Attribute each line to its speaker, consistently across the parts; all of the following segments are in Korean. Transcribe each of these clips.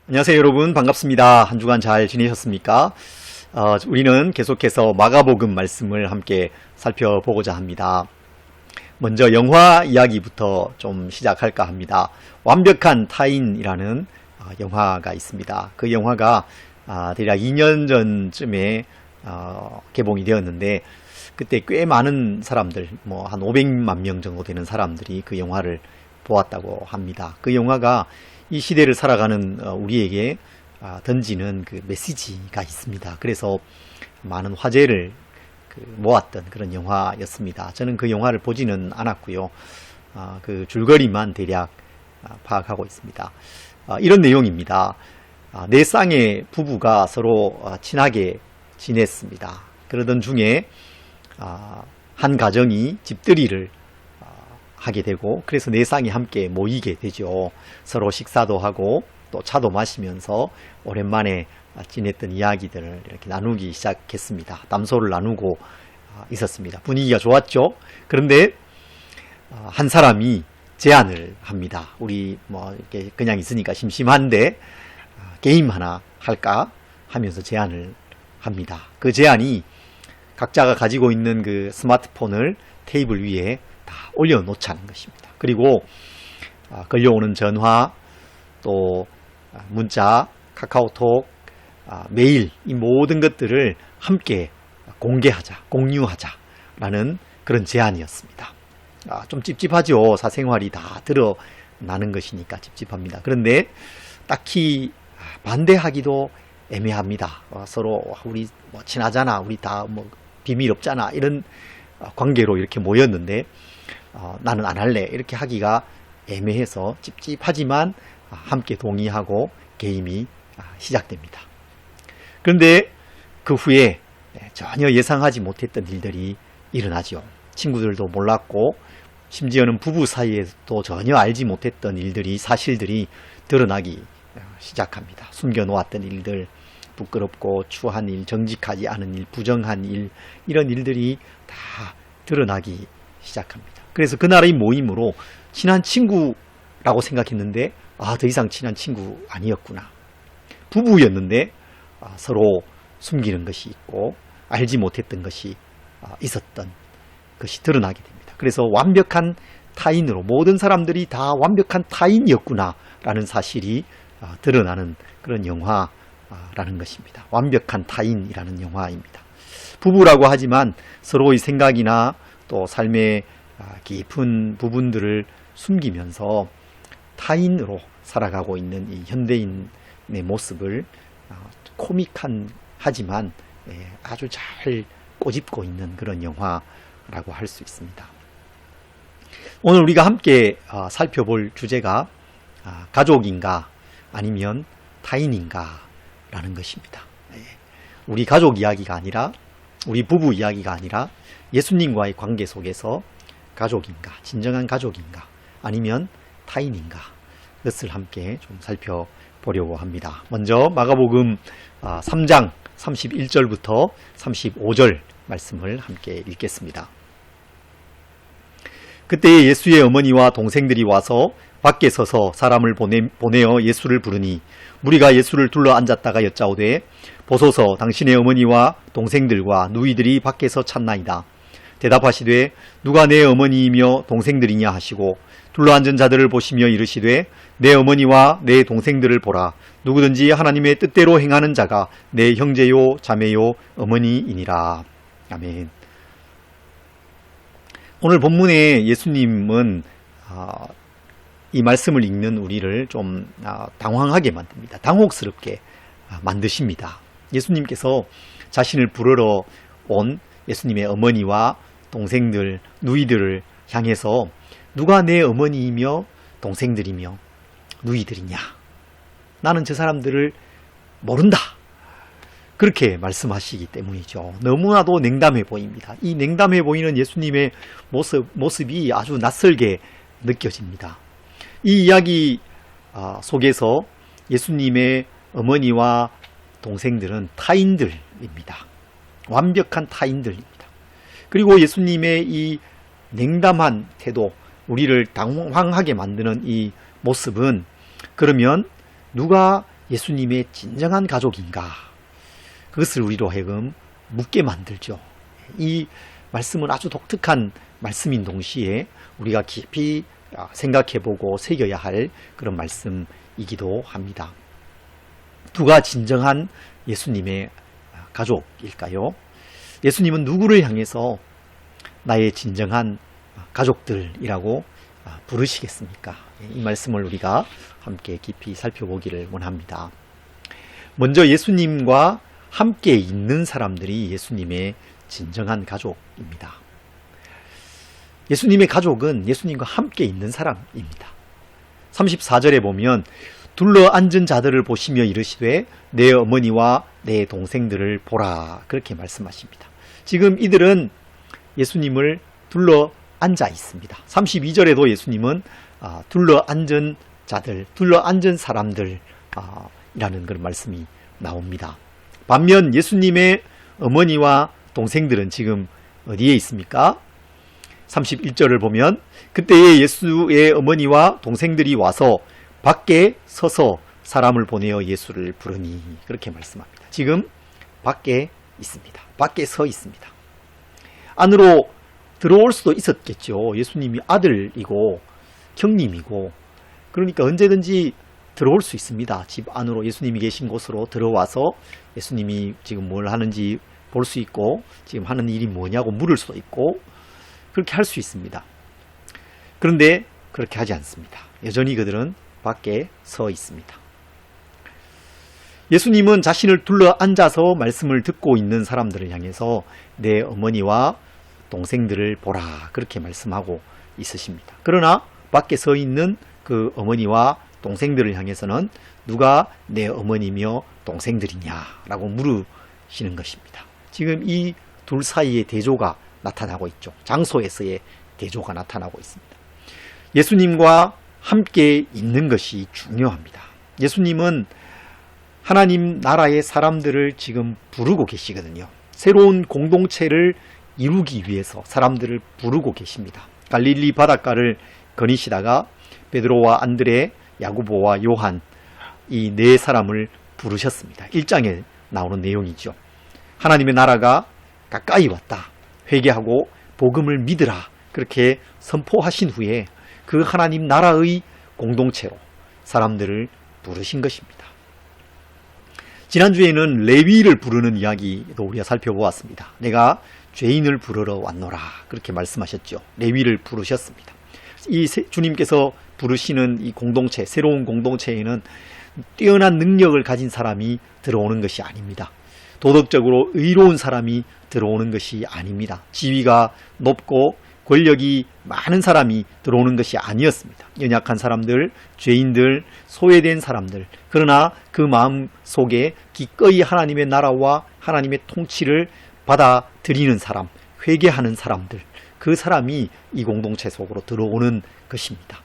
Speaker 1: 안녕하세요 여러분, 반갑습니다. 한 주간 잘 지내셨습니까? 우리는 계속해서 마가복음 말씀을 함께 살펴보고자 합니다. 먼저 영화 이야기부터 좀 시작할까 합니다. 완벽한 타인이라는 영화가 있습니다. 그 영화가 대략 2년 전쯤에 개봉이 되었는데, 그때 꽤 많은 사람들, 한 500만 명 정도 되는 사람들이 그 영화를 보았다고 합니다. 그 영화가 이 시대를 살아가는 우리에게 던지는 그 메시지가 있습니다. 그래서 많은 화제를 모았던 그런 영화였습니다. 저는 그 영화를 보지는 않았고요. 그 줄거리만 대략 파악하고 있습니다. 이런 내용입니다. 네 쌍의 부부가 서로 친하게 지냈습니다. 그러던 중에 한 가정이 집들이를 하게 되고, 그래서 네 쌍이 함께 모이게 되죠. 서로 식사도 하고 또 차도 마시면서 오랜만에 지냈던 이야기들을 이렇게 나누기 시작했습니다. 담소를 나누고 있었습니다. 분위기가 좋았죠. 그런데 한 사람이 제안을 합니다. 우리 이렇게 그냥 있으니까 심심한데 게임 하나 할까 하면서 제안을 합니다. 그 제안이 각자가 가지고 있는 그 스마트폰을 테이블 위에 다 올려놓자는 것입니다. 그리고 걸려오는 전화, 또 문자, 카카오톡, 메일, 이 모든 것들을 함께 공개하자, 공유하자라는 그런 제안이었습니다. 좀 찝찝하죠. 사생활이 다 드러나는 것이니까 찝찝합니다. 그런데 딱히 반대하기도 애매합니다. 서로 우리 친하잖아, 우리 다 비밀 없잖아, 이런 관계로 이렇게 모였는데 나는 안 할래, 이렇게 하기가 애매해서 찝찝하지만 함께 동의하고 게임이 시작됩니다. 그런데 그 후에 전혀 예상하지 못했던 일들이 일어나죠. 친구들도 몰랐고 심지어는 부부 사이에도 전혀 알지 못했던 일들이, 사실들이 드러나기 시작합니다. 숨겨놓았던 일들, 부끄럽고 추한 일, 정직하지 않은 일, 부정한 일, 이런 일들이 다 드러나기 시작합니다. 그래서 그날의 모임으로 친한 친구라고 생각했는데 더 이상 친한 친구 아니었구나. 부부였는데 서로 숨기는 것이 있고 알지 못했던 것이 있었던 것이 드러나게 됩니다. 그래서 완벽한 타인으로 모든 사람들이 다 완벽한 타인이었구나 라는 사실이 드러나는 그런 영화라는 것입니다. 완벽한 타인이라는 영화입니다. 부부라고 하지만 서로의 생각이나 또 삶의 깊은 부분들을 숨기면서 타인으로 살아가고 있는 이 현대인의 모습을 코믹한 하지만 아주 잘 꼬집고 있는 그런 영화라고 할 수 있습니다. 오늘 우리가 함께 살펴볼 주제가 가족인가 아니면 타인인가 라는 것입니다. 우리 가족 이야기가 아니라, 우리 부부 이야기가 아니라 예수님과의 관계 속에서 가족인가, 진정한 가족인가 아니면 타인인가, 그것을 함께 좀 살펴보려고 합니다. 먼저 마가복음 3장 31절부터 35절 말씀을 함께 읽겠습니다. 그때 예수의 어머니와 동생들이 와서 밖에 서서 사람을 보내어 예수를 부르니, 무리가 예수를 둘러 앉았다가 여짜오되, 보소서, 당신의 어머니와 동생들과 누이들이 밖에서 찾나이다. 대답하시되, 누가 내 어머니이며 동생들이냐 하시고, 둘러앉은 자들을 보시며 이르시되, 내 어머니와 내 동생들을 보라. 누구든지 하나님의 뜻대로 행하는 자가 내 형제요 자매요 어머니이니라. 아멘. 오늘 본문에 예수님은 이 말씀을 읽는 우리를 좀 당황하게 만듭니다. 당혹스럽게 만드십니다. 예수님께서 자신을 부르러 온 예수님의 어머니와 동생들, 누이들을 향해서 누가 내 어머니이며 동생들이며 누이들이냐? 나는 저 사람들을 모른다. 그렇게 말씀하시기 때문이죠. 너무나도 냉담해 보입니다. 이 냉담해 보이는 예수님의 모습이 아주 낯설게 느껴집니다. 이 이야기 속에서 예수님의 어머니와 동생들은 타인들입니다. 완벽한 타인들입니다. 그리고 예수님의 이 냉담한 태도, 우리를 당황하게 만드는 이 모습은, 그러면 누가 예수님의 진정한 가족인가? 그것을 우리로 하여금 묻게 만들죠. 이 말씀은 아주 독특한 말씀인 동시에 우리가 깊이 생각해보고 새겨야 할 그런 말씀이기도 합니다. 누가 진정한 예수님의 가족일까요? 예수님은 누구를 향해서 나의 진정한 가족들이라고 부르시겠습니까? 이 말씀을 우리가 함께 깊이 살펴보기를 원합니다. 먼저 예수님과 함께 있는 사람들이 예수님의 진정한 가족입니다. 예수님의 가족은 예수님과 함께 있는 사람입니다. 34절에 보면 둘러앉은 자들을 보시며 이르시되 내 어머니와 내 동생들을 보라, 그렇게 말씀하십니다. 지금 이들은 예수님을 둘러앉아 있습니다. 32절에도 예수님은 둘러앉은 자들, 둘러앉은 사람들 이라는 그런 말씀이 나옵니다. 반면 예수님의 어머니와 동생들은 지금 어디에 있습니까? 31절을 보면 그때에 예수의 어머니와 동생들이 와서 밖에 서서 사람을 보내어 예수를 부르니, 그렇게 말씀합니다. 지금 밖에 있습니다. 밖에 서 있습니다. 안으로 들어올 수도 있었겠죠. 예수님이 아들이고 형님이고, 그러니까 언제든지 들어올 수 있습니다. 집 안으로, 예수님이 계신 곳으로 들어와서 예수님이 지금 뭘 하는지 볼 수 있고 지금 하는 일이 뭐냐고 물을 수도 있고 그렇게 할 수 있습니다. 그런데 그렇게 하지 않습니다. 여전히 그들은 밖에 서 있습니다. 예수님은 자신을 둘러앉아서 말씀을 듣고 있는 사람들을 향해서 내 어머니와 동생들을 보라, 그렇게 말씀하고 있으십니다. 그러나 밖에 서 있는 그 어머니와 동생들을 향해서는 누가 내 어머니며 동생들이냐라고 물으시는 것입니다. 지금 이 둘 사이의 대조가 나타나고 있죠. 장소에서의 대조가 나타나고 있습니다. 예수님과 함께 있는 것이 중요합니다. 예수님은 하나님 나라의 사람들을 지금 부르고 계시거든요. 새로운 공동체를 이루기 위해서 사람들을 부르고 계십니다. 갈릴리 바닷가를 거니시다가 베드로와 안드레, 야고보와 요한, 이 네 사람을 부르셨습니다. 1장에 나오는 내용이죠. 하나님의 나라가 가까이 왔다, 회개하고 복음을 믿으라, 그렇게 선포하신 후에 그 하나님 나라의 공동체로 사람들을 부르신 것입니다. 지난주에는 레위를 부르는 이야기도 우리가 살펴보았습니다. 내가 죄인을 부르러 왔노라, 그렇게 말씀하셨죠. 레위를 부르셨습니다. 이 주님께서 부르시는 이 공동체, 새로운 공동체에는 뛰어난 능력을 가진 사람이 들어오는 것이 아닙니다. 도덕적으로 의로운 사람이 들어오는 것이 아닙니다. 지위가 높고 권력이 많은 사람이 들어오는 것이 아니었습니다. 연약한 사람들, 죄인들, 소외된 사람들, 그러나 그 마음 속에 기꺼이 하나님의 나라와 하나님의 통치를 받아들이는 사람, 회개하는 사람들, 그 사람이 이 공동체 속으로 들어오는 것입니다.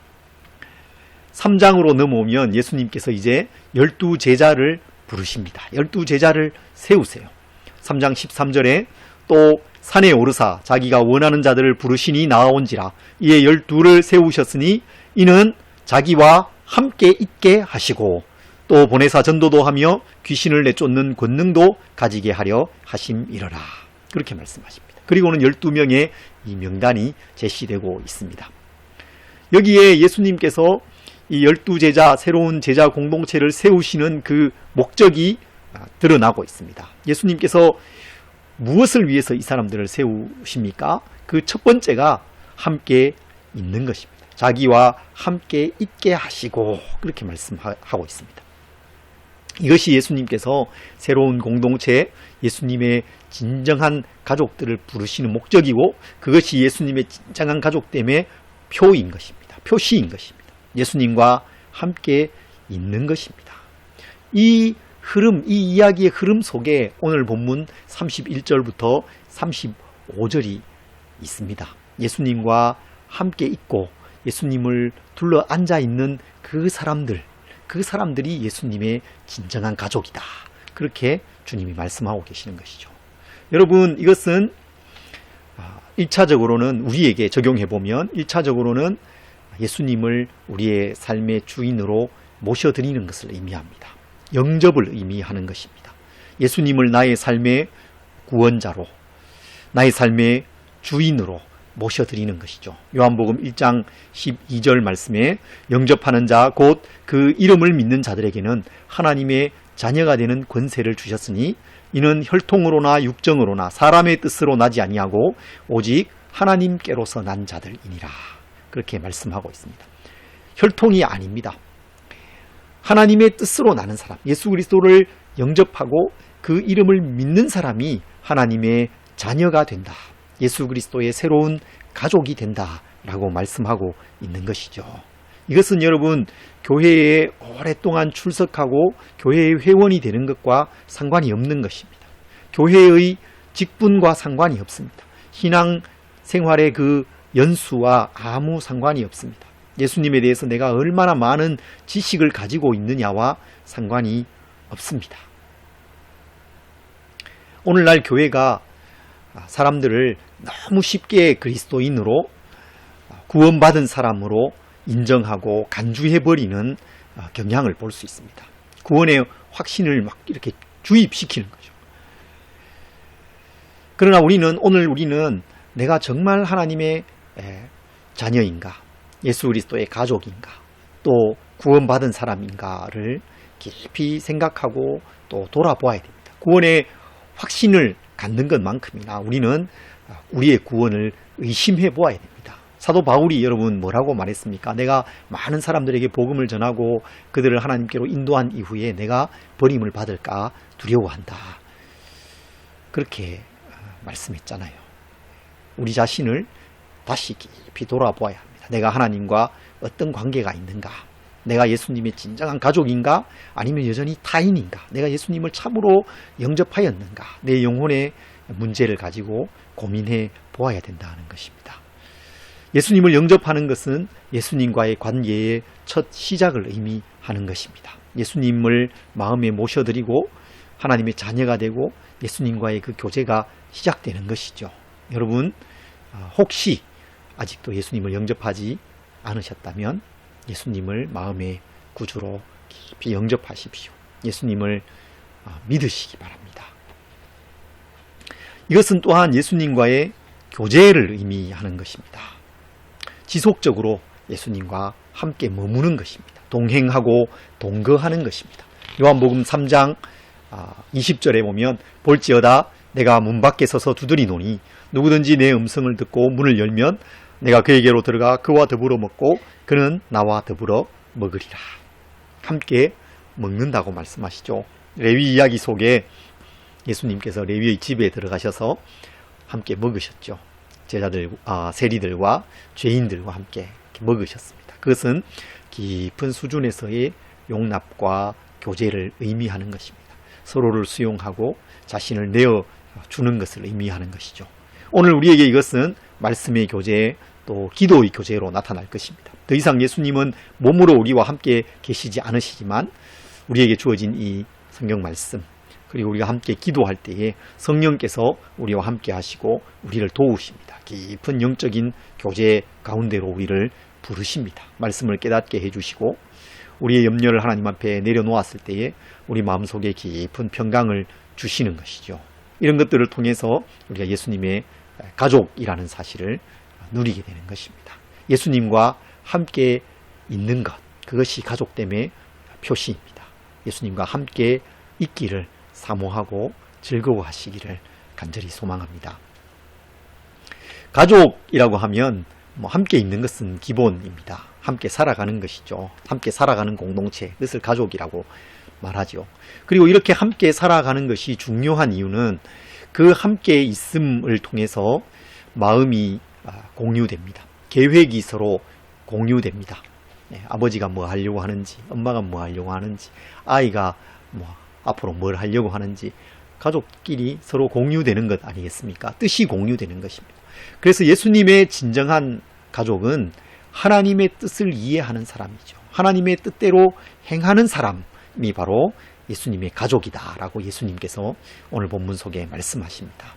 Speaker 1: 3장으로 넘어오면 예수님께서 이제 12제자를 부르십니다. 12제자를 세우세요. 3장 13절에 또 산에 오르사 자기가 원하는 자들을 부르시니 나아온지라 이에 12를 세우셨으니 이는 자기와 함께 있게 하시고 또 보내사 전도도 하며 귀신을 내쫓는 권능도 가지게 하려 하심이러라, 그렇게 말씀하십니다. 그리고는 12명의 이 명단이 제시되고 있습니다. 여기에 예수님께서 이 12제자, 새로운 제자 공동체를 세우시는 그 목적이 드러나고 있습니다. 예수님께서 무엇을 위해서 이 사람들을 세우십니까? 그 첫 번째가 함께 있는 것입니다. 자기와 함께 있게 하시고, 그렇게 말씀하고 있습니다. 이것이 예수님께서 새로운 공동체, 예수님의 진정한 가족들을 부르시는 목적이고, 그것이 예수님의 진정한 가족됨의 표인 것입니다. 표시인 것입니다. 예수님과 함께 있는 것입니다. 이 흐름, 이 이야기의 흐름 속에 오늘 본문 31절부터 35절이 있습니다. 예수님과 함께 있고 예수님을 둘러 앉아 있는 그 사람들이 예수님의 진정한 가족이다, 그렇게 주님이 말씀하고 계시는 것이죠. 여러분, 이것은 1차적으로는 우리에게 적용해보면 1차적으로는 예수님을 우리의 삶의 주인으로 모셔드리는 것을 의미합니다. 영접을 의미하는 것입니다. 예수님을 나의 삶의 구원자로, 나의 삶의 주인으로 모셔드리는 것이죠. 요한복음 1장 12절 말씀에 영접하는 자 곧 그 이름을 믿는 자들에게는 하나님의 자녀가 되는 권세를 주셨으니 이는 혈통으로나 육정으로나 사람의 뜻으로 나지 아니하고 오직 하나님께로서 난 자들이니라. 그렇게 말씀하고 있습니다. 혈통이 아닙니다. 하나님의 뜻으로 나는 사람, 예수 그리스도를 영접하고 그 이름을 믿는 사람이 하나님의 자녀가 된다. 예수 그리스도의 새로운 가족이 된다라고 말씀하고 있는 것이죠. 이것은 여러분 교회에 오랫동안 출석하고 교회의 회원이 되는 것과 상관이 없는 것입니다. 교회의 직분과 상관이 없습니다. 신앙 생활의 그 연수와 아무 상관이 없습니다. 예수님에 대해서 내가 얼마나 많은 지식을 가지고 있느냐와 상관이 없습니다. 오늘날 교회가 사람들을 너무 쉽게 그리스도인으로 구원받은 사람으로 인정하고 간주해버리는 경향을 볼 수 있습니다. 구원의 확신을 막 이렇게 주입시키는 거죠. 그러나 오늘 우리는 내가 정말 하나님의 자녀인가, 예수 그리스도의 가족인가, 또 구원받은 사람인가를 깊이 생각하고 또 돌아보아야 됩니다. 구원의 확신을 갖는 것만큼이나 우리는 우리의 구원을 의심해 보아야 됩니다. 사도 바울이 여러분 뭐라고 말했습니까? 내가 많은 사람들에게 복음을 전하고 그들을 하나님께로 인도한 이후에 내가 버림을 받을까 두려워한다. 그렇게 말씀했잖아요. 우리 자신을 다시 깊이 돌아보아야 합니다. 내가 하나님과 어떤 관계가 있는가? 내가 예수님의 진정한 가족인가? 아니면 여전히 타인인가? 내가 예수님을 참으로 영접하였는가? 내 영혼의 문제를 가지고 고민해 보아야 된다는 것입니다. 예수님을 영접하는 것은 예수님과의 관계의 첫 시작을 의미하는 것입니다. 예수님을 마음에 모셔드리고 하나님의 자녀가 되고 예수님과의 그 교제가 시작되는 것이죠. 여러분 혹시 아직도 예수님을 영접하지 않으셨다면 예수님을 마음의 구주로 깊이 영접하십시오. 예수님을 믿으시기 바랍니다. 이것은 또한 예수님과의 교제를 의미하는 것입니다. 지속적으로 예수님과 함께 머무는 것입니다. 동행하고 동거하는 것입니다. 요한복음 3장 20절에 보면 볼지어다 내가 문 밖에 서서 두드리노니 누구든지 내 음성을 듣고 문을 열면 내가 그에게로 들어가 그와 더불어 먹고 그는 나와 더불어 먹으리라. 함께 먹는다고 말씀하시죠. 레위 이야기 속에 예수님께서 레위의 집에 들어가셔서 함께 먹으셨죠. 제자들, 세리들과 죄인들과 함께 먹으셨습니다. 그것은 깊은 수준에서의 용납과 교제를 의미하는 것입니다. 서로를 수용하고 자신을 내어주는 것을 의미하는 것이죠. 오늘 우리에게 이것은 말씀의 교제 또 기도의 교제로 나타날 것입니다. 더 이상 예수님은 몸으로 우리와 함께 계시지 않으시지만 우리에게 주어진 이 성경 말씀 그리고 우리가 함께 기도할 때에 성령께서 우리와 함께 하시고 우리를 도우십니다. 깊은 영적인 교제 가운데로 우리를 부르십니다. 말씀을 깨닫게 해주시고 우리의 염려를 하나님 앞에 내려놓았을 때에 우리 마음속에 깊은 평강을 주시는 것이죠. 이런 것들을 통해서 우리가 예수님의 가족이라는 사실을 누리게 되는 것입니다. 예수님과 함께 있는 것, 그것이 가족됨의 표시입니다. 예수님과 함께 있기를 사모하고 즐거워하시기를 간절히 소망합니다. 가족이라고 하면 함께 있는 것은 기본입니다. 함께 살아가는 것이죠. 함께 살아가는 공동체, 그것을 가족이라고 말하죠. 그리고 이렇게 함께 살아가는 것이 중요한 이유는 그 함께 있음을 통해서 마음이 공유됩니다. 계획이 서로 공유됩니다. 아버지가 뭐 하려고 하는지, 엄마가 뭐 하려고 하는지, 아이가 뭐 앞으로 뭘 하려고 하는지 가족끼리 서로 공유되는 것 아니겠습니까? 뜻이 공유되는 것입니다. 그래서 예수님의 진정한 가족은 하나님의 뜻을 이해하는 사람이죠. 하나님의 뜻대로 행하는 사람이 바로 예수님의 가족이다라고 예수님께서 오늘 본문 속에 말씀하십니다.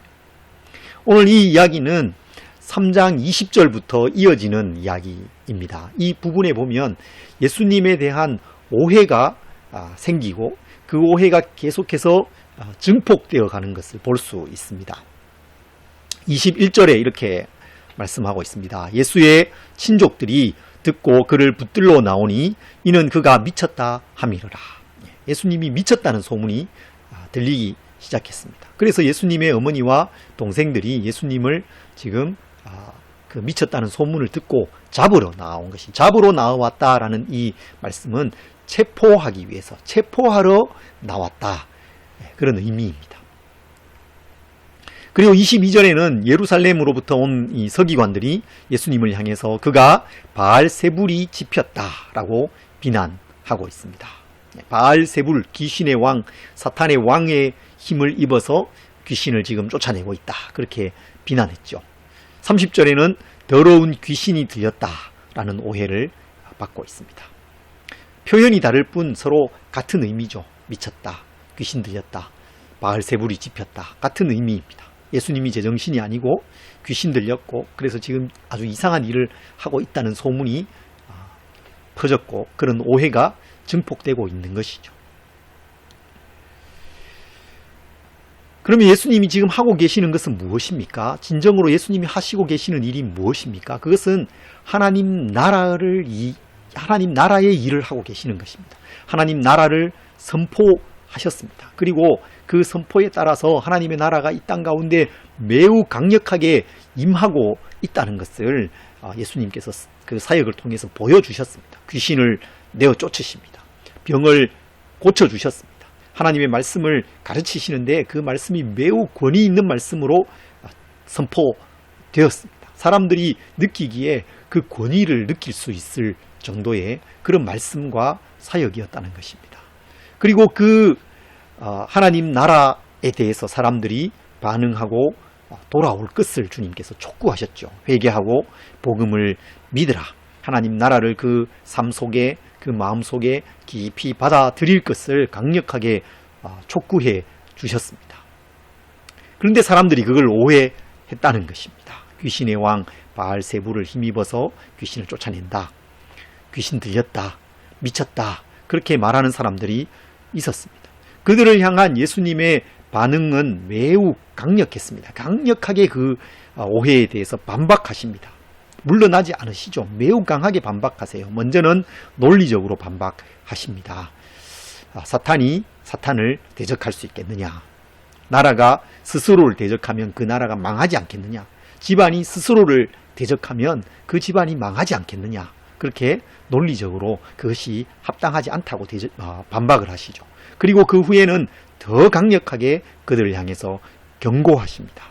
Speaker 1: 오늘 이 이야기는 3장 20절부터 이어지는 이야기입니다. 이 부분에 보면 예수님에 대한 오해가 생기고 그 오해가 계속해서 증폭되어 가는 것을 볼 수 있습니다. 21절에 이렇게 말씀하고 있습니다. 예수의 친족들이 듣고 그를 붙들러 나오니 이는 그가 미쳤다 함이러라. 예수님이 미쳤다는 소문이 들리기 시작했습니다. 그래서 예수님의 어머니와 동생들이 예수님을 지금 그 미쳤다는 소문을 듣고 잡으러 나온 것이, 잡으러 나왔다라는 이 말씀은 체포하기 위해서, 체포하러 나왔다, 그런 의미입니다. 그리고 22절에는 예루살렘으로부터 온 이 서기관들이 예수님을 향해서 그가 바알세불이 집혔다라고 비난하고 있습니다. 바알세불, 귀신의 왕, 사탄의 왕의 힘을 입어서 귀신을 지금 쫓아내고 있다, 그렇게 비난했죠. 30절에는 더러운 귀신이 들렸다라는 오해를 받고 있습니다. 표현이 다를 뿐 서로 같은 의미죠. 미쳤다, 귀신 들렸다, 바알세불이 집혔다, 같은 의미입니다. 예수님이 제정신이 아니고 귀신 들렸고, 그래서 지금 아주 이상한 일을 하고 있다는 소문이 퍼졌고, 그런 오해가 증폭되고 있는 것이죠. 그러면 예수님이 지금 하고 계시는 것은 무엇입니까? 진정으로 예수님이 하시고 계시는 일이 무엇입니까? 그것은 하나님 나라의 일을 하고 계시는 것입니다. 하나님 나라를 선포하셨습니다. 그리고 그 선포에 따라서 하나님의 나라가 이 땅 가운데 매우 강력하게 임하고 있다는 것을 예수님께서 그 사역을 통해서 보여주셨습니다. 귀신을 내어 쫓으십니다. 병을 고쳐주셨습니다. 하나님의 말씀을 가르치시는데 그 말씀이 매우 권위 있는 말씀으로 선포되었습니다. 사람들이 느끼기에 그 권위를 느낄 수 있을 정도의 그런 말씀과 사역이었다는 것입니다. 그리고 그 하나님 나라에 대해서 사람들이 반응하고 돌아올 것을 주님께서 촉구하셨죠. 회개하고 복음을 믿으라. 하나님 나라를 그 삶 속에, 그 마음 속에 깊이 받아들일 것을 강력하게 촉구해 주셨습니다. 그런데 사람들이 그걸 오해했다는 것입니다. 귀신의 왕 바알세불을 힘입어서 귀신을 쫓아낸다, 귀신 들렸다, 미쳤다, 그렇게 말하는 사람들이 있었습니다. 그들을 향한 예수님의 반응은 매우 강력했습니다. 강력하게 그 오해에 대해서 반박하십니다. 물러나지 않으시죠. 매우 강하게 반박하세요. 먼저는 논리적으로 반박하십니다. 사탄이 사탄을 대적할 수 있겠느냐? 나라가 스스로를 대적하면 그 나라가 망하지 않겠느냐? 집안이 스스로를 대적하면 그 집안이 망하지 않겠느냐? 그렇게 논리적으로 그것이 합당하지 않다고 반박을 하시죠. 그리고 그 후에는 더 강력하게 그들을 향해서 경고하십니다.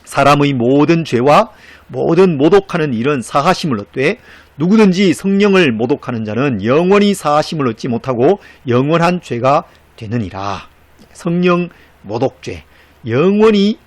Speaker 1: 사람의 모든 죄와 모든 모독하는 일은 사하심을 얻되 누구든지 성령을 모독하는 자는 영원히 사하심을 얻지 못하고 영원한 죄가 되느니라. 성령 모독죄, 영원히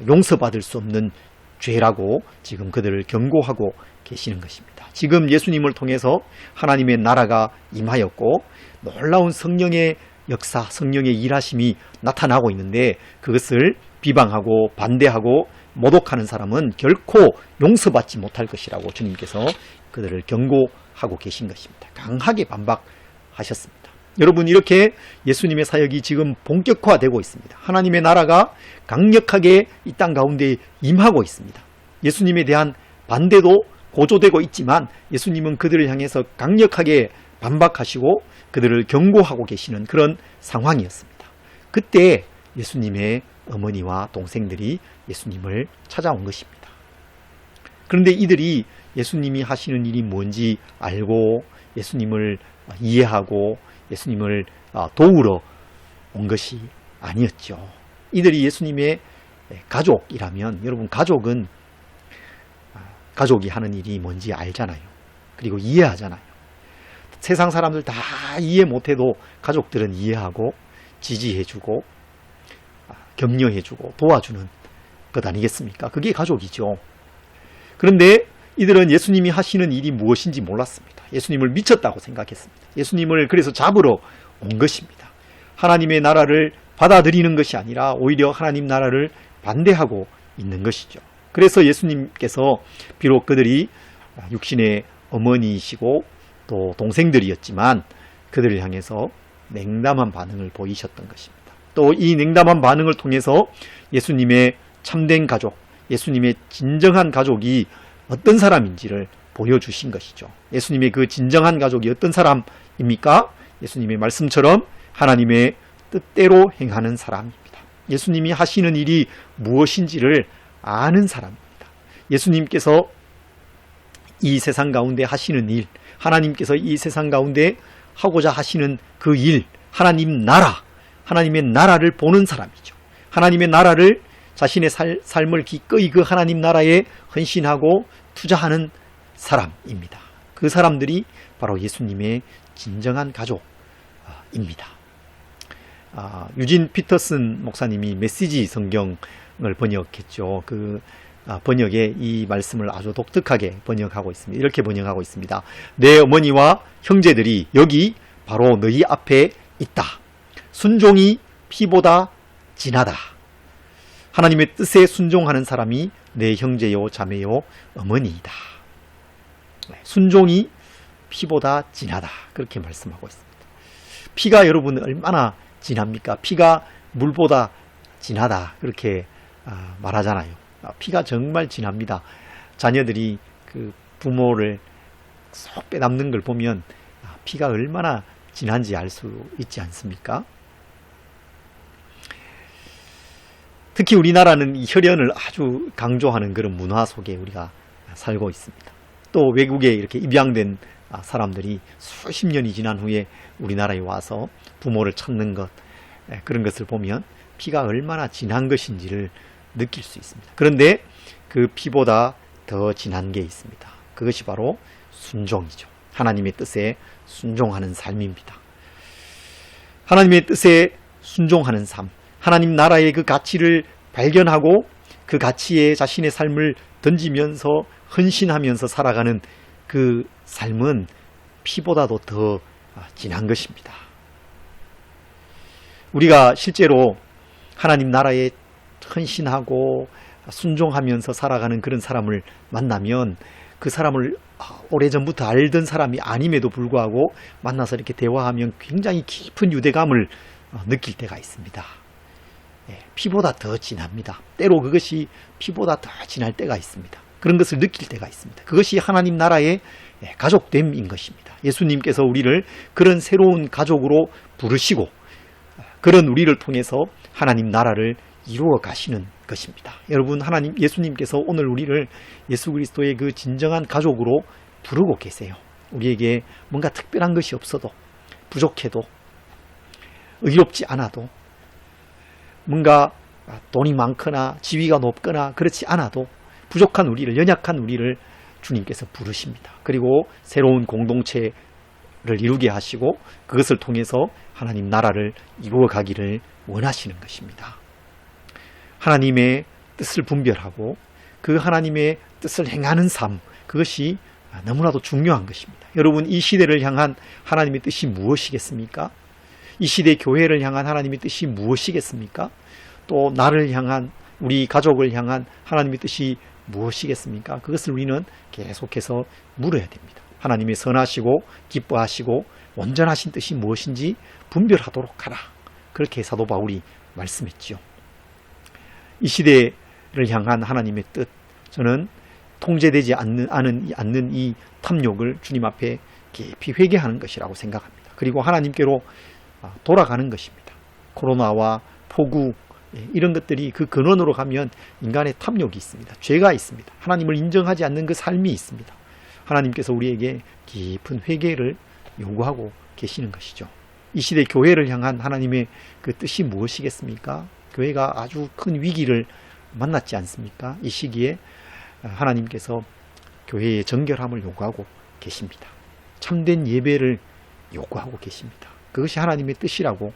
Speaker 1: 용서받을 수 없는 죄라고 지금 그들을 경고하고 계시는 것입니다. 지금 예수님을 통해서 하나님의 나라가 임하였고 놀라운 성령의 역사, 성령의 일하심이 나타나고 있는데 그것을 비방하고 반대하고 모독하는 사람은 결코 용서받지 못할 것이라고 주님께서 그들을 경고하고 계신 것입니다. 강하게 반박하셨습니다. 여러분, 이렇게 예수님의 사역이 지금 본격화되고 있습니다. 하나님의 나라가 강력하게 이 땅 가운데 임하고 있습니다. 예수님에 대한 반대도 고조되고 있지만 예수님은 그들을 향해서 강력하게 반박하시고 그들을 경고하고 계시는 그런 상황이었습니다. 그때 예수님의 어머니와 동생들이 예수님을 찾아온 것입니다. 그런데 이들이 예수님이 하시는 일이 뭔지 알고 예수님을 이해하고 예수님을 도우러 온 것이 아니었죠. 이들이 예수님의 가족이라면, 여러분, 가족은 가족이 하는 일이 뭔지 알잖아요. 그리고 이해하잖아요. 세상 사람들 다 이해 못해도 가족들은 이해하고 지지해주고 격려해주고 도와주는 것 아니겠습니까? 그게 가족이죠. 그런데 이들은 예수님이 하시는 일이 무엇인지 몰랐습니다. 예수님을 미쳤다고 생각했습니다. 예수님을 그래서 잡으러 온 것입니다. 하나님의 나라를 받아들이는 것이 아니라 오히려 하나님 나라를 반대하고 있는 것이죠. 그래서 예수님께서 비록 그들이 육신의 어머니이시고 또 동생들이었지만 그들을 향해서 냉담한 반응을 보이셨던 것입니다. 또 이 냉담한 반응을 통해서 예수님의 참된 가족, 예수님의 진정한 가족이 어떤 사람인지를 보여주신 것이죠. 예수님의 그 진정한 가족이 어떤 사람입니까? 예수님의 말씀처럼 하나님의 뜻대로 행하는 사람입니다. 예수님이 하시는 일이 무엇인지를 아는 사람입니다. 예수님께서 이 세상 가운데 하시는 일, 하나님께서 이 세상 가운데 하고자 하시는 그 일, 하나님 나라, 하나님의 나라를 보는 사람이죠. 하나님의 나라를 자신의 삶을 기꺼이 그 하나님 나라에 헌신하고 투자하는 사람입니다. 그 사람들이 바로 예수님의 진정한 가족입니다. 유진 피터슨 목사님이 메시지 성경을 번역했죠. 그 번역에 이 말씀을 아주 독특하게 번역하고 있습니다. 이렇게 번역하고 있습니다. 내 어머니와 형제들이 여기 바로 너희 앞에 있다. 순종이 피보다 진하다. 하나님의 뜻에 순종하는 사람이 내 형제요 자매요 어머니이다. 순종이 피보다 진하다. 그렇게 말씀하고 있습니다. 피가 여러분 얼마나 진합니까? 피가 물보다 진하다. 그렇게 말하잖아요. 피가 정말 진합니다. 자녀들이 그 부모를 쏙 빼닮는 걸 보면 피가 얼마나 진한지 알 수 있지 않습니까? 특히 우리나라는 이 혈연을 아주 강조하는 그런 문화 속에 우리가 살고 있습니다. 또 외국에 이렇게 입양된 사람들이 수십 년이 지난 후에 우리나라에 와서 부모를 찾는 것, 그런 것을 보면 피가 얼마나 진한 것인지를 느낄 수 있습니다. 그런데 그 피보다 더 진한 게 있습니다. 그것이 바로 순종이죠. 하나님의 뜻에 순종하는 삶입니다. 하나님의 뜻에 순종하는 삶, 하나님 나라의 그 가치를 발견하고 그 가치에 자신의 삶을 던지면서 헌신하면서 살아가는 그 삶은 피보다도 더 진한 것입니다. 우리가 실제로 하나님 나라에 헌신하고 순종하면서 살아가는 그런 사람을 만나면 그 사람을 오래전부터 알던 사람이 아님에도 불구하고 만나서 이렇게 대화하면 굉장히 깊은 유대감을 느낄 때가 있습니다. 피보다 더 진합니다. 때로 그것이 피보다 더 진할 때가 있습니다. 그런 것을 느낄 때가 있습니다. 그것이 하나님 나라의 가족됨인 것입니다. 예수님께서 우리를 그런 새로운 가족으로 부르시고 그런 우리를 통해서 하나님 나라를 이루어 가시는 것입니다. 여러분, 예수님께서 오늘 우리를 예수 그리스도의 그 진정한 가족으로 부르고 계세요. 우리에게 뭔가 특별한 것이 없어도, 부족해도, 의롭지 않아도, 뭔가 돈이 많거나 지위가 높거나 그렇지 않아도 부족한 우리를, 연약한 우리를 주님께서 부르십니다. 그리고 새로운 공동체를 이루게 하시고 그것을 통해서 하나님 나라를 이루어 가기를 원하시는 것입니다. 하나님의 뜻을 분별하고 그 하나님의 뜻을 행하는 삶, 그것이 너무나도 중요한 것입니다. 여러분, 이 시대를 향한 하나님의 뜻이 무엇이겠습니까? 이 시대 교회를 향한 하나님의 뜻이 무엇이겠습니까? 또 나를 향한, 우리 가족을 향한 하나님의 뜻이 무엇이겠습니까? 그것을 우리는 계속해서 물어야 됩니다. 하나님의 선하시고 기뻐하시고 온전하신 뜻이 무엇인지 분별하도록 하라. 그렇게 사도 바울이 말씀했지요. 이 시대를 향한 하나님의 뜻, 저는 통제되지 않는 이 탐욕을 주님 앞에 깊이 회개하는 것이라고 생각합니다. 그리고 하나님께로 돌아가는 것입니다. 코로나와 폭우, 이런 것들이 그 근원으로 가면 인간의 탐욕이 있습니다. 죄가 있습니다. 하나님을 인정하지 않는 그 삶이 있습니다. 하나님께서 우리에게 깊은 회개를 요구하고 계시는 것이죠. 이 시대 교회를 향한 하나님의 그 뜻이 무엇이겠습니까? 교회가 아주 큰 위기를 만났지 않습니까? 이 시기에 하나님께서 교회의 정결함을 요구하고 계십니다. 참된 예배를 요구하고 계십니다. 그것이 하나님의 뜻이라고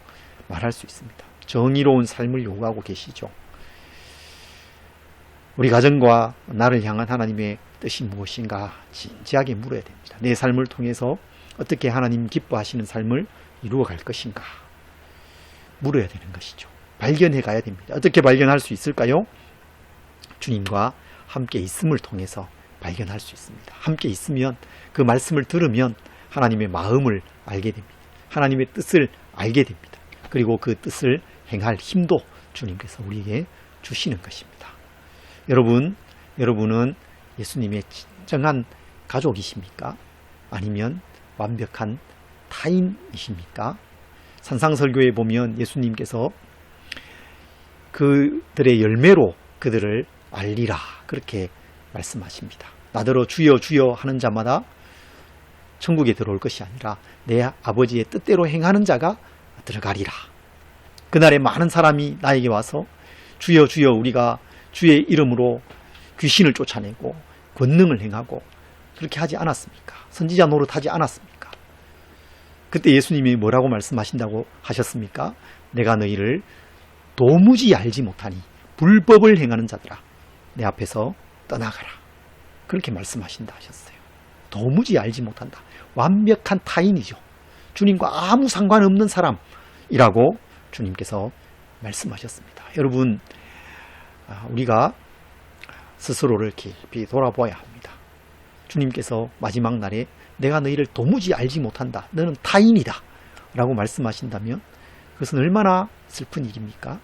Speaker 1: 말할 수 있습니다. 정의로운 삶을 요구하고 계시죠. 우리 가정과 나를 향한 하나님의 뜻이 무엇인가 진지하게 물어야 됩니다. 내 삶을 통해서 어떻게 하나님 기뻐하시는 삶을 이루어 갈 것인가 물어야 되는 것이죠. 발견해 가야 됩니다. 어떻게 발견할 수 있을까요? 주님과 함께 있음을 통해서 발견할 수 있습니다. 함께 있으면, 그 말씀을 들으면 하나님의 마음을 알게 됩니다. 하나님의 뜻을 알게 됩니다. 그리고 그 뜻을 행할 힘도 주님께서 우리에게 주시는 것입니다. 여러분은 예수님의 진정한 가족이십니까? 아니면 완벽한 타인이십니까? 산상설교에 보면 예수님께서 그들의 열매로 그들을 알리라 그렇게 말씀하십니다. 나더러 주여 주여 하는 자마다 천국에 들어올 것이 아니라 내 아버지의 뜻대로 행하는 자가 들어가리라. 그날에 많은 사람이 나에게 와서 주여 주여 우리가 주의 이름으로 귀신을 쫓아내고 권능을 행하고 그렇게 하지 않았습니까? 선지자 노릇하지 않았습니까? 그때 예수님이 뭐라고 말씀하신다고 하셨습니까? 내가 너희를 도무지 알지 못하니 불법을 행하는 자들아 내 앞에서 떠나가라. 그렇게 말씀하신다 하셨어요. 도무지 알지 못한다. 완벽한 타인이죠. 주님과 아무 상관없는 사람이라고 주님께서 말씀하셨습니다. 여러분, 우리가 스스로를 깊이 돌아보아야 합니다. 주님께서 마지막 날에 내가 너희를 도무지 알지 못한다. 너는 타인이다. 라고 말씀하신다면 그것은 얼마나 슬픈 일입니까?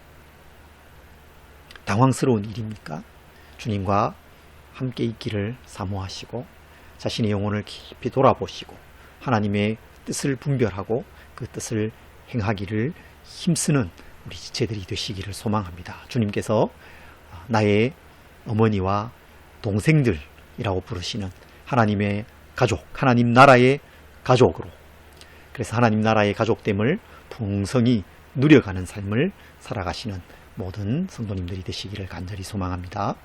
Speaker 1: 당황스러운 일입니까? 주님과 함께 있기를 사모하시고 자신의 영혼을 깊이 돌아보시고 하나님의 뜻을 분별하고 그 뜻을 행하기를 힘쓰는 우리 지체들이 되시기를 소망합니다. 주님께서 나의 어머니와 동생들이라고 부르시는 하나님의 가족, 하나님 나라의 가족으로, 그래서 하나님 나라의 가족됨을 풍성히 누려가는 삶을 살아가시는 모든 성도님들이 되시기를 간절히 소망합니다.